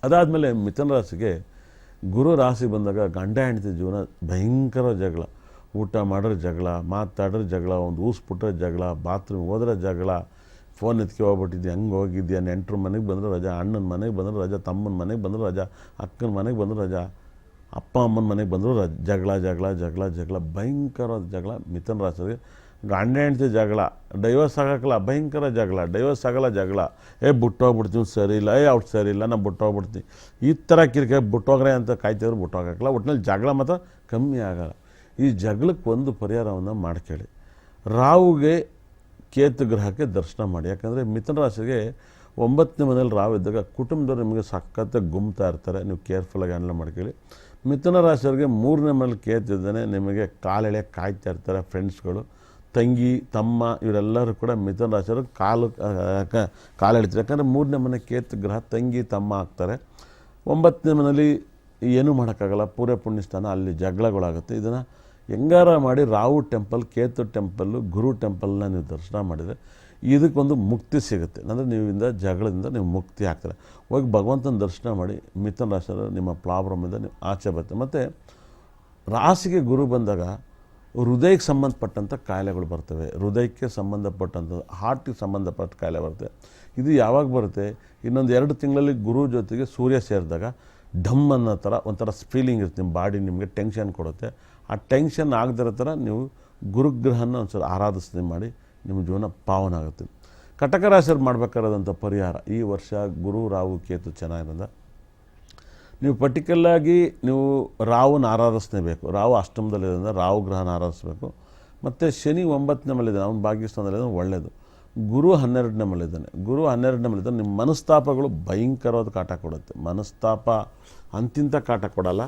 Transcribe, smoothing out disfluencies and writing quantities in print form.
ಅದಾದಮೇಲೆ ಮಿಥುನ ರಾಶಿಗೆ ಗುರು ರಾಶಿ ಬಂದಾಗ ಗಂಡ ಹೆಂಡತಿ ಜೀವನ ಭಯಂಕರ ಜಗಳ, ಊಟ ಮಾಡಿದ್ರೆ ಜಗಳ, ಮಾತಾಡಿದ್ರೆ ಜಗಳ, ಒಂದು ಊಸ್ಬಿಟ್ರೆ ಜಗಳ, ಬಾತ್ರೂಮ್ ಹೋದ್ರೆ ಜಗಳ, ಫೋನ್ ಎತ್ಕೆ ಹೋಗ್ಬಿಟ್ಟಿದ್ದೆ, ಹಂಗೆ ಹೋಗಿದ್ಯಾ, ನೆಂಟ್ರ ಮನೆಗೆ ಬಂದರೆ ರಜಾ, ಅಣ್ಣನ ಮನೆಗೆ ಬಂದರೆ ರಜಾ, ತಮ್ಮನ ಮನೆಗೆ ಬಂದರೆ ರಜಾ, ಅಕ್ಕನ ಮನೆಗೆ ಬಂದರೆ ರಜಾ, ಅಪ್ಪ ಅಮ್ಮನ ಮನೆಗೆ ಬಂದರೂ ಜಗಳ ಜಗಳ ಜಗಳ ಜಗಳ ಭಯಂಕರವಾದ ಜಗಳ. ಮಿಥುನ ರಾಶಿಗೆ ಗಂಡ ಹೆಂಡತಿ ಜಗಳ, ಡೈವರ್ಸ್ ಆಗೋಕ್ಕಲ್ಲ, ಭಯಂಕರ ಜಗಳ, ಡೈವರ್ಸ್ ಆಗಲ್ಲ ಜಗಳ, ಬಿಟ್ಟೋಗ್ಬಿಡ್ತೀವಿ ಸರಿ ಇಲ್ಲ, ಅವ್ರು ಸರಿ ಇಲ್ಲ, ನಾನು ಬಿಟ್ಟೋಗ್ಬಿಡ್ತೀನಿ, ಈ ಥರ ಕಿರಿಕೆ, ಬಿಟ್ಟೋಗ್ರೆ ಅಂತ ಕಾಯ್ತಿದ್ರು, ಬಿಟ್ಟೋಗಕ್ಕಲ್ಲ. ಒಟ್ಟಿನಲ್ಲಿ ಜಗಳ ಮಾತ್ರ ಕಮ್ಮಿ ಆಗಲ್ಲ. ಈ ಜಗಳಕ್ಕೆ ಒಂದು ಪರಿಹಾರವನ್ನು ಮಾಡ್ಕೊಳ್ಳಿ. ರಾಹುಗೆ ಕೇತು ಗ್ರಹಕ್ಕೆ ದರ್ಶನ ಮಾಡಿ. ಯಾಕಂದರೆ ಮಿಥುನ ರಾಶಿಗೆ 9ನೇ ಮನೇಲಿ ರಾಹು ಇದ್ದಾಗ ಕುಟುಂಬದವ್ರು ನಿಮಗೆ ಸಖತ್ತಾಗಿ ಗುಮ್ತಾ ಇರ್ತಾರೆ, ನೀವು ಕೇರ್ಫುಲ್ಲಾಗಿ ಹ್ಯಾಂಡಲ್ ಮಾಡ್ಕೊಳ್ಳಿ. ಮಿಥುನ ರಾಶಿಯವ್ರಿಗೆ 3ನೇ ಮನೇಲಿ ಕೇತು ಇದ್ದಾನೆ, ನಿಮಗೆ ಕಾಲೆಳೆ ಕಾಯ್ತಾ ಇರ್ತಾರೆ ಫ್ರೆಂಡ್ಸ್ಗಳು, ತಂಗಿ ತಮ್ಮ ಇವರೆಲ್ಲರೂ ಕೂಡ ಮಿಥುನ ರಾಶಿಯವ್ರಿಗೆ ಕಾಲು ಎಳಿತಾರೆ. ಯಾಕಂದರೆ 3ನೇ ಮನೆ ಕೇತು ಗ್ರಹ ತಂಗಿ ತಮ್ಮ ಆಗ್ತಾರೆ. 9ನೇ ಮನೇಲಿ ಏನೂ ಮಾಡೋಕ್ಕಾಗಲ್ಲ, ಪೂರ್ವ ಪುಣ್ಯಸ್ಥಾನ, ಅಲ್ಲಿ ಜಗಳಗಳಾಗುತ್ತೆ. ಇದನ್ನು ಹೆಂಗಾರ ಮಾಡಿ ರಾಹು ಟೆಂಪಲ್, ಕೇತು ಟೆಂಪಲ್ಲು, ಗುರು ಟೆಂಪಲ್ನ ನೀವು ದರ್ಶನ ಮಾಡಿದರೆ ಇದಕ್ಕೊಂದು ಮುಕ್ತಿ ಸಿಗುತ್ತೆ. ಅಂದರೆ ನೀವಿಂದ ಜಗಳದಿಂದ ನೀವು ಮುಕ್ತಿ ಆಗ್ತಾರೆ. ಹೋಗಿ ಭಗವಂತನ ದರ್ಶನ ಮಾಡಿ, ಮಿಥುನ ರಾಶಿಯವರು ನಿಮ್ಮ ಪ್ರಾಬ್ಲಮಿಂದ ನೀವು ಆಚೆ ಬರುತ್ತೆ. ಮತ್ತು ರಾಶಿಗೆ ಗುರು ಬಂದಾಗ ಹೃದಯಕ್ಕೆ ಸಂಬಂಧಪಟ್ಟಂಥ ಕಾಯಿಲೆಗಳು ಬರ್ತವೆ, ಹೃದಯಕ್ಕೆ ಸಂಬಂಧಪಟ್ಟಂಥ ಹಾರ್ಟಿಗೆ ಸಂಬಂಧಪಟ್ಟ ಕಾಯಿಲೆ ಬರುತ್ತೆ. ಇದು ಯಾವಾಗ ಬರುತ್ತೆ? ಇನ್ನೊಂದು 2 ತಿಂಗಳಲ್ಲಿ ಗುರು ಜೊತೆಗೆ ಸೂರ್ಯ ಸೇರಿದಾಗ ಢಮ್ ಅನ್ನೋ ಥರ ಒಂಥರ ಫೀಲಿಂಗ್ ಇರುತ್ತೆ, ನಿಮ್ಮ ಬಾಡಿ ನಿಮಗೆ ಟೆನ್ಷನ್ ಕೊಡುತ್ತೆ. ಆ ಟೆನ್ಷನ್ ಆಗದಿರೋ ಥರ ನೀವು ಗುರುಗ್ರಹನ ಒಂದು ಸಲ ಆರಾಧಿಸದೆ ಮಾಡಿ, ನಿಮ್ಮ ಜೀವನ ಪಾವನ ಆಗುತ್ತೆ. ಕಟಕ ರಾಶಿಯವ್ರು ಮಾಡಬೇಕಾದಂಥ ಪರಿಹಾರ, ಈ ವರ್ಷ ಗುರು ರಾಹು ಕೇತು ಚೆನ್ನಾಗಿರೋದ ನೀವು ಪರ್ಟಿಕ್ಯುಲರಾಗಿ ನೀವು ರಾಹುನ ಆರಾಧಿಸಲೇಬೇಕು. ರಾಹು ಅಷ್ಟಮದಲ್ಲಿರೋದ್ರಿಂದ ರಾಹು ಗ್ರಹನ ಆರಾಧಿಸಬೇಕು. ಮತ್ತು ಶನಿ 9ನೇ ಮನೇಲಿದ್ದಾನೆ, ಅವನು ಭಾಗ್ಯಸ್ಥಾನದಲ್ಲಿದ್ದಾನೆ, ಒಳ್ಳೆಯದು. ಗುರು 12ನೇ ಮನೇಲಿದ್ದಾನೆ. ಗುರು 12ನೇ ಮನೇಲಿದ್ದಾನೆ, ನಿಮ್ಮ ಮನಸ್ತಾಪಗಳು ಭಯಂಕರವಾದ ಕಾಟ ಕೊಡುತ್ತೆ. ಮನಸ್ತಾಪ ಅಂತಿಂತ ಕಾಟ ಕೊಡಲ್ಲ,